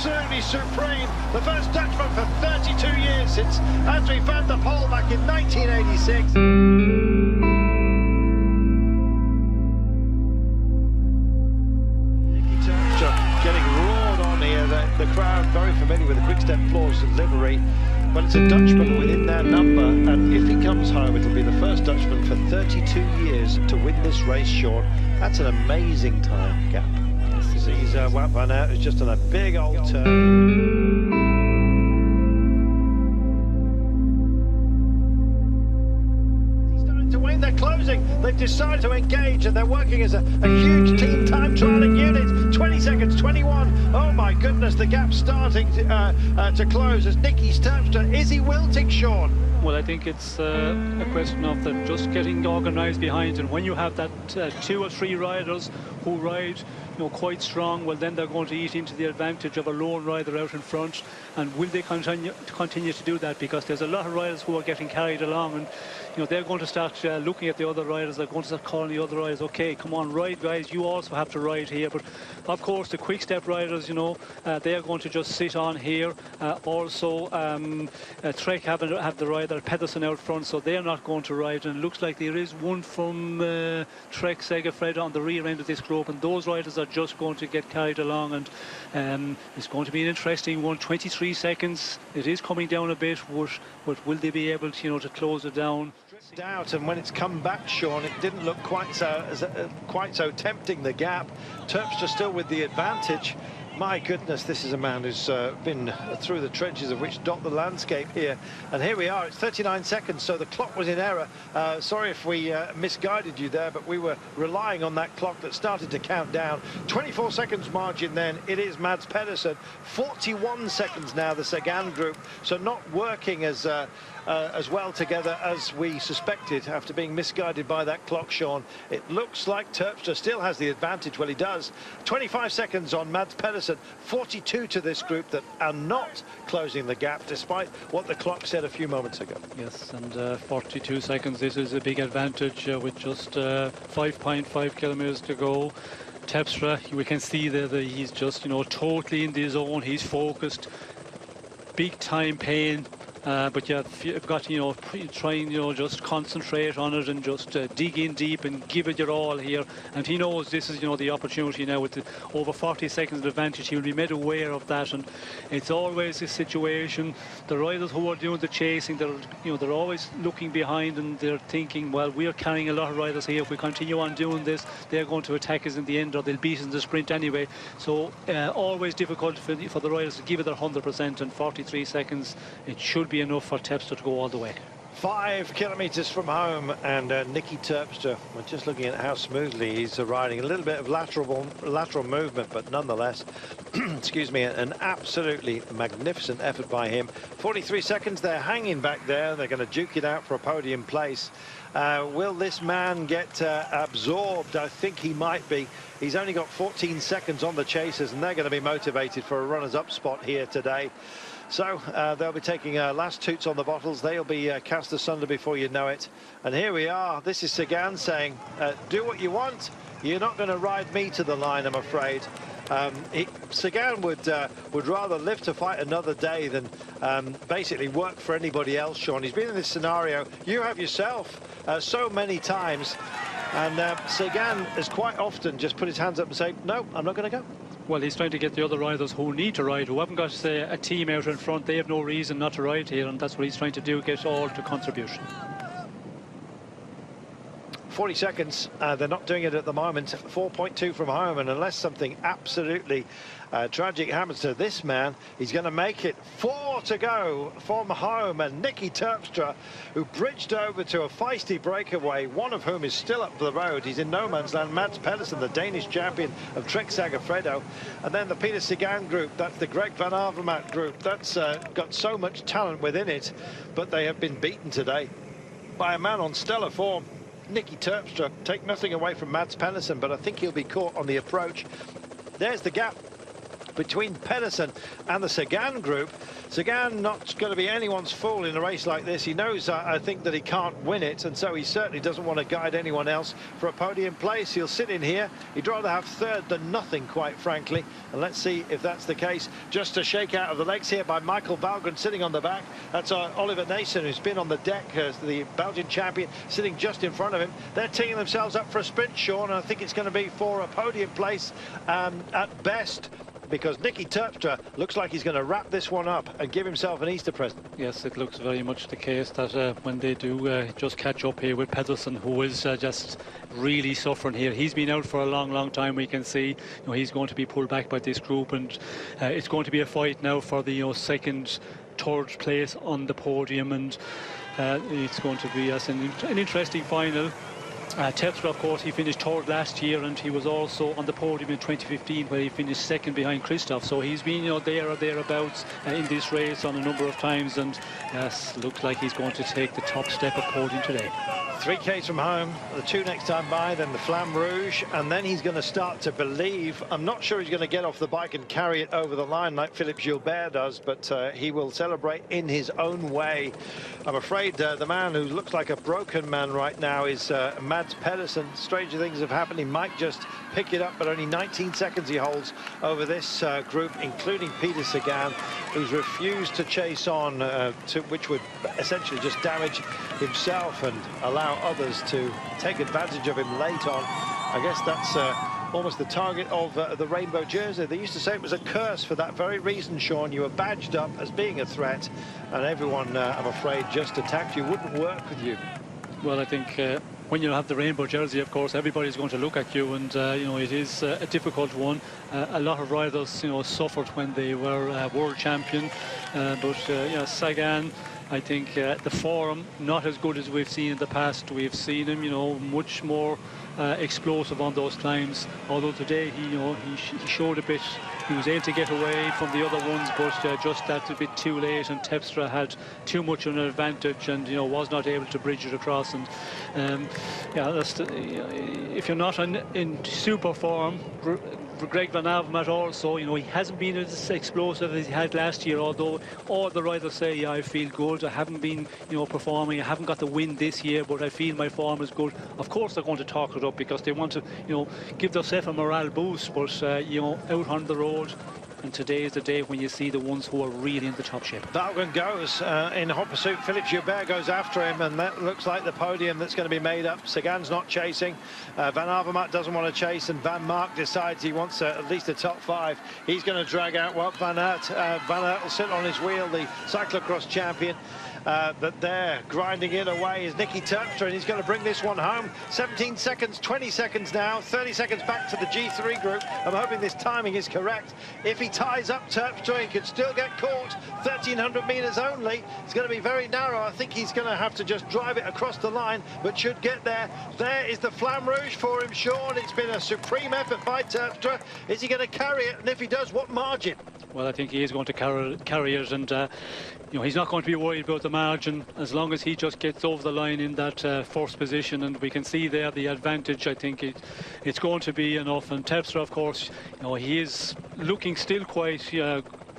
absolutely supreme. The first Dutchman for 32 years since Andrew van der Poel back in 1986. Niki Terpstra getting roared on here. The crowd very familiar with the Quick-Step Floors livery. But it's a Dutchman within their number, and if he comes home, it'll be the first Dutchman for 32 years to win this race, Sean. That's an amazing time gap. He's Wout van Aert has just done a big old turn. He's starting to win. They're closing. They've decided to engage, and they're working as a huge team time trialing unit. 20 seconds, 21. Oh my goodness, the gap's starting to close as Niki Terpstra. Is he wilting, Sean? Well, I think it's a question of them just getting organised behind, and when you have that 2 or 3 riders who ride, quite strong, well, then they're going to eat into the advantage of a lone rider out in front. And will they continue to do that? Because there's a lot of riders who are getting carried along, and they're going to start looking at the other riders. They're going to start calling the other riders, okay, come on, ride, guys, you also have to ride here. But of course, the quick step riders, they are going to just sit on here. Also, Trek have the rider Pedersen out front, so they're not going to ride. And it looks like there is one from Trek Segafredo on the rear end of this group, and those riders are just going to get carried along. And it's going to be an interesting one. 23 seconds. It is coming down a bit, but will they be able to, to close it down? Out, and when it's come back, Sean, it didn't look quite so tempting, the gap. Terpstra still with the advantage. My goodness, this is a man who's been through the trenches of which dot the landscape here. And here we are, it's 39 seconds, so the clock was in error. Sorry if we misguided you there, but we were relying on that clock that started to count down. 24 seconds margin then, it is Mads Pedersen. 41 seconds now, the Sagan group, so not working as well together as we suspected after being misguided by that clock, Sean. It looks like Terpstra still has the advantage. Well, he does. 25 seconds on Mads Pedersen, 42 to this group that are not closing the gap, despite what the clock said a few moments ago. Yes, and 42 seconds, this is a big advantage with just 5.5 kilometers to go. Terpstra, we can see that he's just, totally in the zone. He's focused, big time pain. But you've got to, try and, just concentrate on it and just dig in deep and give it your all here. And he knows this is, the opportunity now with the over 40 seconds of advantage. He will be made aware of that, and it's always a situation. The riders who are doing the chasing, they're always looking behind and they're thinking, well, we're carrying a lot of riders here. If we continue on doing this, they're going to attack us in the end, or they'll beat us in the sprint anyway. So always difficult for the riders to give it their 100%, and 43 seconds, it should be enough for Terpstra to go all the way. 5 kilometers from home, and Niki Terpstra, we're just looking at how smoothly he's riding. A little bit of lateral movement, but nonetheless, excuse me, an absolutely magnificent effort by him. 43 seconds, they're hanging back there. They're going to duke it out for a podium place. Will this man get absorbed? I think he might be. He's only got 14 seconds on the chasers, and they're going to be motivated for a runners-up spot here today. So they'll be taking last toots on the bottles. They'll be cast asunder before you know it. And here we are. This is Sagan saying, do what you want. You're not going to ride me to the line, I'm afraid. Sagan would rather live to fight another day than basically work for anybody else, Sean. He's been in this scenario, you have yourself, so many times. And Sagan has quite often just put his hands up and say, no, I'm not going to go. Well, he's trying to get the other riders who need to ride, who haven't got, say, a team out in front. They have no reason not to ride here, and that's what he's trying to do, get all to contribution. 40 seconds, they're not doing it at the moment. 4.2 from home, and unless something absolutely tragic happens to this man, he's going to make it. 4 to go from home, and Niki Terpstra, who bridged over to a feisty breakaway, one of whom is still up the road. He's in no man's land. Mads Pedersen, the Danish champion of Trek Segafredo, and then the Peter Sagan group, that's the Greg Van Avermaet group. That's got so much talent within it, but they have been beaten today by a man on stellar form. Niki Terpstra. Take nothing away from Mads Pedersen, but I think he'll be caught on the approach. There's the gap. between Pedersen and the Sagan group. Sagan not going to be anyone's fool in a race like this. He knows, I think, that he can't win it, and so he certainly doesn't want to guide anyone else for a podium place. He'll sit in here. He'd rather have third than nothing, quite frankly, and let's see if that's the case. Just a shake out of the legs here by Michael Valgren sitting on the back. That's Oliver Naesen, who's been on the deck as the Belgian champion, sitting just in front of him. They're teeing themselves up for a sprint, Sean, and I think it's going to be for a podium place at best, because Niki Terpstra looks like he's going to wrap this one up and give himself an Easter present. Yes, it looks very much the case that when they do just catch up here with Pedersen, who is just really suffering here. He's been out for a long time. We can see, he's going to be pulled back by this group, and it's going to be a fight now for the second, third place on the podium, and it's going to be an interesting final. Terpstra, of course, he finished third last year, and he was also on the podium in 2015 where he finished second behind Christoph. So he's been there or thereabouts in this race on a number of times, and yes, looks like he's going to take the top step of podium today. 3Ks from home, the 2 next time by, then the Flamme Rouge, and then he's going to start to believe. I'm not sure he's going to get off the bike and carry it over the line like Philippe Gilbert does, but he will celebrate in his own way. I'm afraid the man who looks like a broken man right now is Mads Pedersen. Stranger things have happened. He might just pick it up, but only 19 seconds he holds over this group, including Peter Sagan, who's refused to chase on, which would essentially just damage himself and allow others to take advantage of him late on. I guess that's almost the target of the rainbow jersey. They used to say it was a curse for that very reason, Sean. You were badged up as being a threat, and everyone, I'm afraid, just attacked you, wouldn't work with you. Well, I think when you have the rainbow jersey, of course, everybody's going to look at you, and it is a difficult one. A lot of riders, suffered when they were world champion, but Sagan, I think the form not as good as we've seen in the past. We've seen him, much more explosive on those climbs. Although today he showed a bit. He was able to get away from the other ones, but just that a bit too late, and Terpstra had too much of an advantage, and was not able to bridge it across. And if you're not in super form, Greg Van Avermaet also, he hasn't been as explosive as he had last year, although all the riders say, yeah, I feel good, I haven't been, performing, I haven't got the win this year, but I feel my form is good. Of course they're going to talk it up because they want to, give themselves a morale boost, but, out on the road, and today is the day when you see the ones who are really in the top shape. Valgren goes in hot pursuit. Philippe Gilbert goes after him, and that looks like the podium that's going to be made up. Sagan's not chasing. Van Avermaet doesn't want to chase, and Van Mark decides he wants at least a top 5. He's going to drag out Van Aert will sit on his wheel, the cyclocross champion. But there, grinding it away is Niki Terpstra, and he's going to bring this one home. 17 seconds, 20 seconds now, 30 seconds back to the G3 group. I'm hoping this timing is correct. If he ties up Terpstra, he could still get caught. 1,300 meters only. It's going to be very narrow. I think he's going to have to just drive it across the line, but should get there. There is the Flamme Rouge for him, Sean. It's been a supreme effort by Terpstra. Is he going to carry it? And if he does, what margin? Well, I think he is going to carry it, and he's not going to be worried about the margin as long as he just gets over the line in that first position, and we can see there the advantage. I think it's going to be enough. And Terpstra, of course, he is looking still quite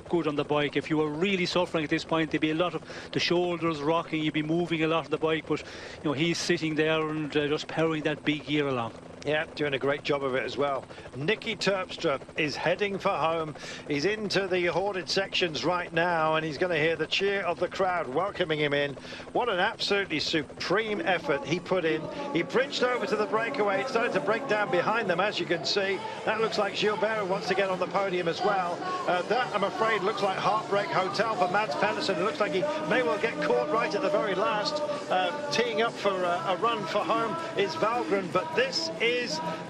good on the bike. If you were really suffering at this point, there'd be a lot of the shoulders rocking, you'd be moving a lot of the bike, but he's sitting there and just powering that big gear along. Yeah, doing a great job of it as well. Niki Terpstra is heading for home. He's into the hoarded sections right now, and he's going to hear the cheer of the crowd welcoming him in. What an absolutely supreme effort he put in. He bridged over to the breakaway. It started to break down behind them, as you can see. That looks like Gilbert wants to get on the podium as well. That, I'm afraid, looks like Heartbreak Hotel for Mads Pedersen. It looks like he may well get caught right at the very last. Teeing up for a run for home is Valgren, but this is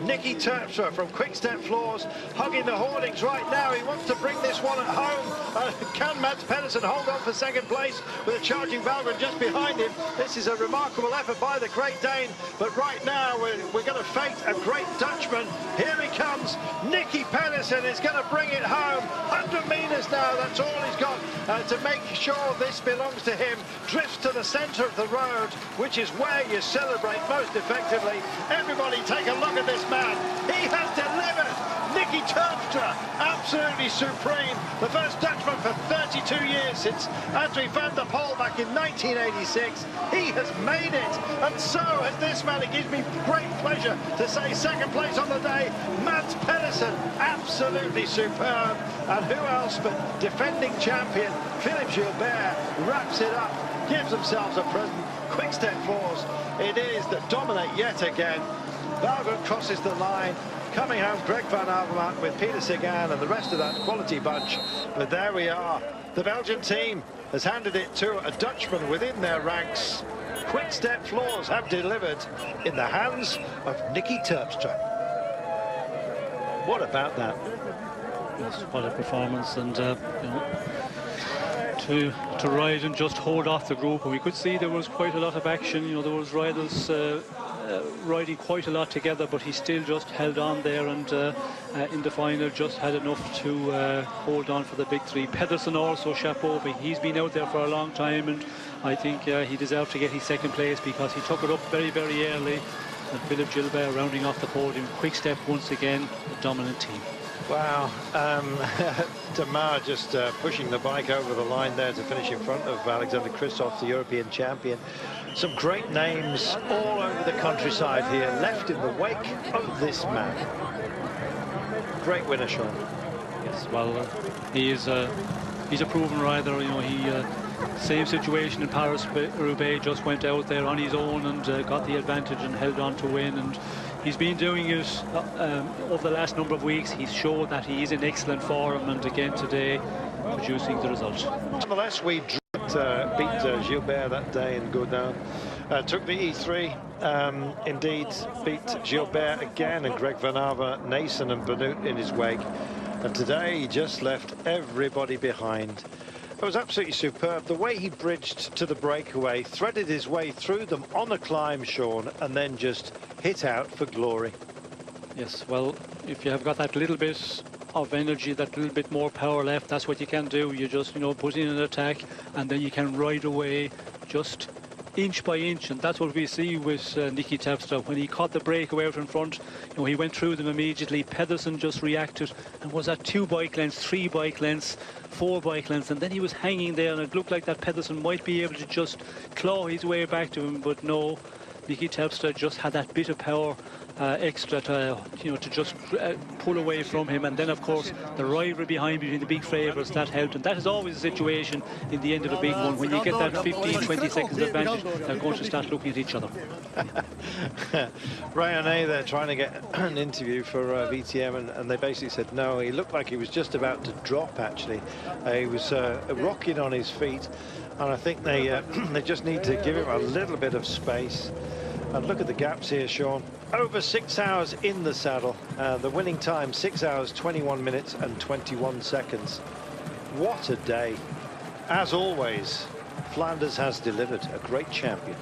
Niki Terpstra from Quick Step Floors, hugging the hoardings right now. He wants to bring this one at home. Can Mads Pedersen hold on for second place with a charging Valgren just behind him? This is a remarkable effort by the Great Dane, but right now we're going to face a great Dutchman. Here he comes. Niki Pedersen is going to bring it home. 100 meters now, that's all he's got to make sure this belongs to him. Drifts to the center of the road, which is where you celebrate most effectively. Everybody take a look at this man. He has delivered. Niki Terpstra, absolutely supreme. The first Dutchman for 32 years since Adrie van der Poel back in 1986. He has made it, and so has this man. It gives me great pleasure to say second place on the day, Mads Pedersen, absolutely superb. And who else but defending champion Philippe Gilbert wraps it up, gives themselves a present. Quick step floors it is that dominate yet again. Valgren crosses the line, coming home Greg Van Avermaet with Peter Sagan and the rest of that quality bunch. But there we are, the Belgian team has handed it to a Dutchman within their ranks. Quick step floors have delivered in the hands of Niki Terpstra. What about that? Yes, what a performance, and you know, to ride and just hold off the group. And we could see there was quite a lot of action. You know, there was riders riding quite a lot together, but he still just held on there, and in the final just had enough to hold on for the big three. Pedersen also, chapeau, but he's been out there for a long time, and I think he deserved to get his second place because he took it up very, very early. And Philippe Gilbert rounding off the podium. Quick step once again, the dominant team. Wow, Damar just pushing the bike over the line there to finish in front of Alexander Kristoff, the European champion. Some great names all over the countryside here, left in the wake of this man. Great winner, Sean. Yes, well, he's a proven rider. You know, same situation in Paris-Roubaix, just went out there on his own and got the advantage and held on to win. And he's been doing it over the last number of weeks. He's showed that he is in excellent form, and again today producing the result. Nonetheless, we beat Gilbert that day in Gaudin. Took the E3, indeed beat Gilbert again, and Greg Van Avermaet, Nason and Benoot in his wake. And today he just left everybody behind. It was absolutely superb. The way he bridged to the breakaway, threaded his way through them on a climb, Sean, and then just hit out for glory. Yes, well, if you have got that little bit of energy, that little bit more power left, that's what you can do. You just, you know, put in an attack, and then you can ride away just inch by inch, and that's what we see with Niki Terpstra. When he caught the breakaway out in front, you know, he went through them immediately. Pedersen just reacted and was at 2 bike lengths, 3 bike lengths, 4 bike lengths, and then he was hanging there, and it looked like that Pedersen might be able to just claw his way back to him, but no, Niki Terpstra just had that bit of power extra to, you know, to just pull away from him. And then of course the rivalry behind between the big favourites, that helped, and that is always a situation in the end of a big one. When you get that 15-20 seconds advantage, they're going to start looking at each other. Rayonnet, they're trying to get an interview for VTM, and they basically said no. He looked like he was just about to drop, actually. He was rocking on his feet, and I think they they just need to give him a little bit of space. And look at the gaps here, Sean. Over 6 hours in the saddle. The winning time, 6 hours, 21 minutes and 21 seconds. What a day. As always, Flanders has delivered. A great champion.